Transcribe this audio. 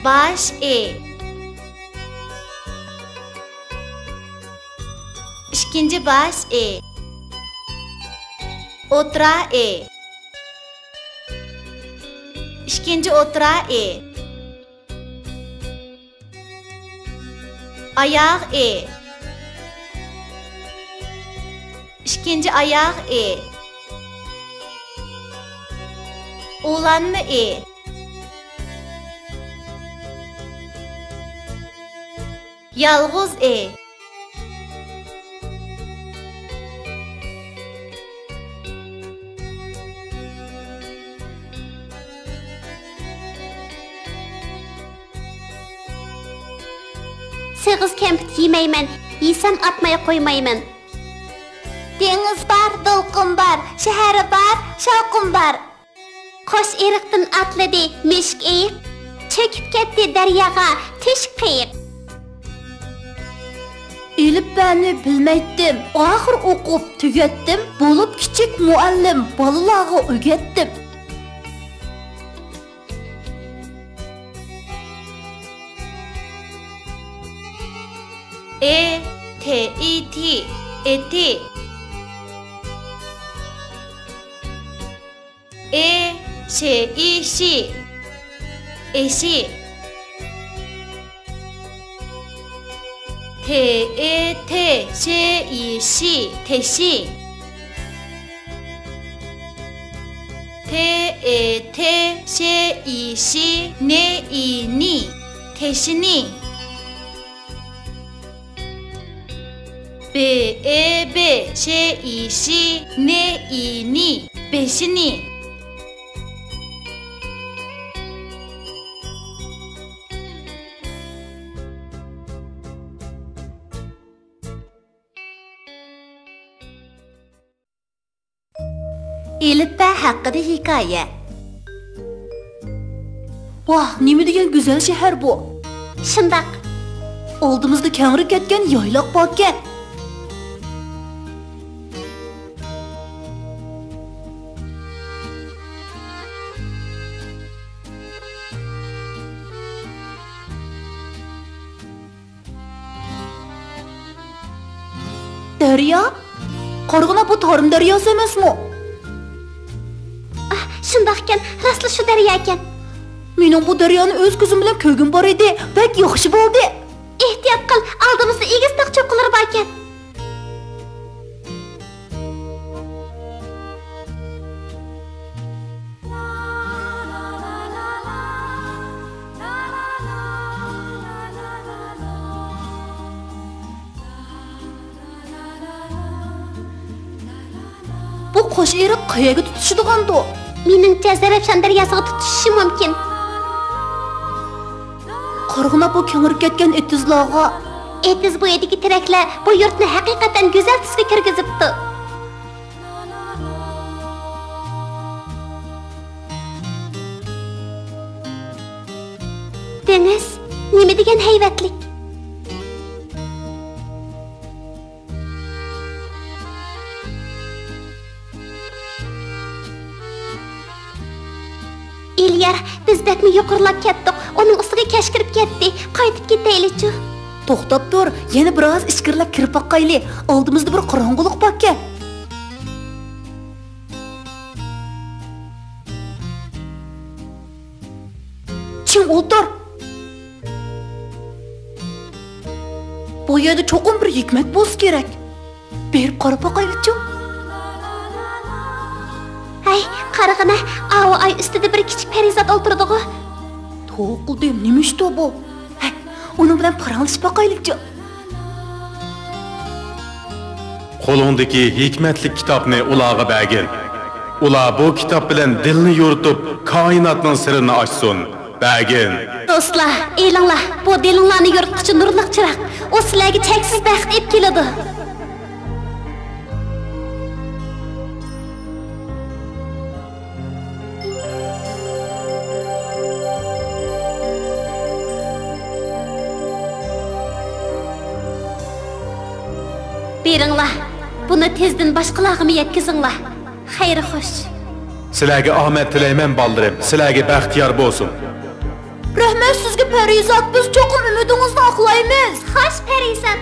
baş e. İkinci baş e. Otra e. İkinci otra e. Ayak e. İkinci ayak e. Ulanma e. Yalğız e. Sığız kempit yemeymen, yesem atmaya koymayman. Deniz var, dolqun var, şehri var, şavqun var. Qoş eriqtin atladı, meşk eyiq, çöküp ketdi deryaga, teşk qiyiq. Elip beni bilmeydim, ahır okup tügettim, bulup küçük muallim, balalarga ögettim. E, te, i, ti, eti. E, şe, i, şi, eşi. Te, e, te, şe, i, şi, teşi. Te, e, te, şe, i, şi, ne, i, ni, teşini. B, e, b, şe, i, şi, ne, i, ni, beşini. Elip hakkında hikaye. Vah, nime degan güzel şehir bu. Şundaq. Oldumuzda kengri ketken yaylaq barken. Daryo? Qarg'ina bu Tarim daryosi emasmi? Şundaqken, rastlı şu daryo ekan. Mening bu daryoni o'z ko'zim bilan ko'rgim bor edi. Bak yaxshi bo'ldi. Ehtiyot qil, oldimizda egiz taq cho'qqilar bor ekan. Bu qo'sh eriq qayaga tutishadigan-du? Meningcha Zarafshon daryosiga tutishishi mumkin. Qarg'ina bu kengri ketgan etizlarga. Etiz bo'yidagi teraklar bu yurtni haqiqatan go'zal tusga kirgizibdi. Dengiz, nima degan hayvatlik? İlyar, biz bakmi yuqorilab ketdik. Uning ustiga kash kirib ketdi. Qaytib ketaylik-chi. To'xtab tur, yana biroz ichkirilab kirib boqayli. Oldimizda bir qorong'ulik bor ekan. Kim o'tir? Bu yerda cho'qim bir hikmat bo'lsa kerak. Berib qarab boqaylik-chi. Ay, qarag'ina, avu ay ustida bir kichik parizod o'tirdi-ku. To'qildim, nima ish bu? Hay, uni bilan paranglashib boqaylik-chi. Qo'lingdagi hikmatli kitobni ularga bergin. Ular bu kitob bilan dilni yoritib, koinotning sirini ochsin. Bergin. Do'stlar, elinglar, bu dilinglarni yorituvchi nurli chiroq. U sizlarga cheksiz baxt olib keladi. Beringlar, buni tezdan boshqalarga yetkazinglar. Xayr xo'sh. Sizlarga omad tilayman, baldirim. Sizlarga baxtiyor bo'lsin. Rahmat sizga Parizat, biz cho'qim umidingizni oqlaymiz. Xo'sh, Parizat,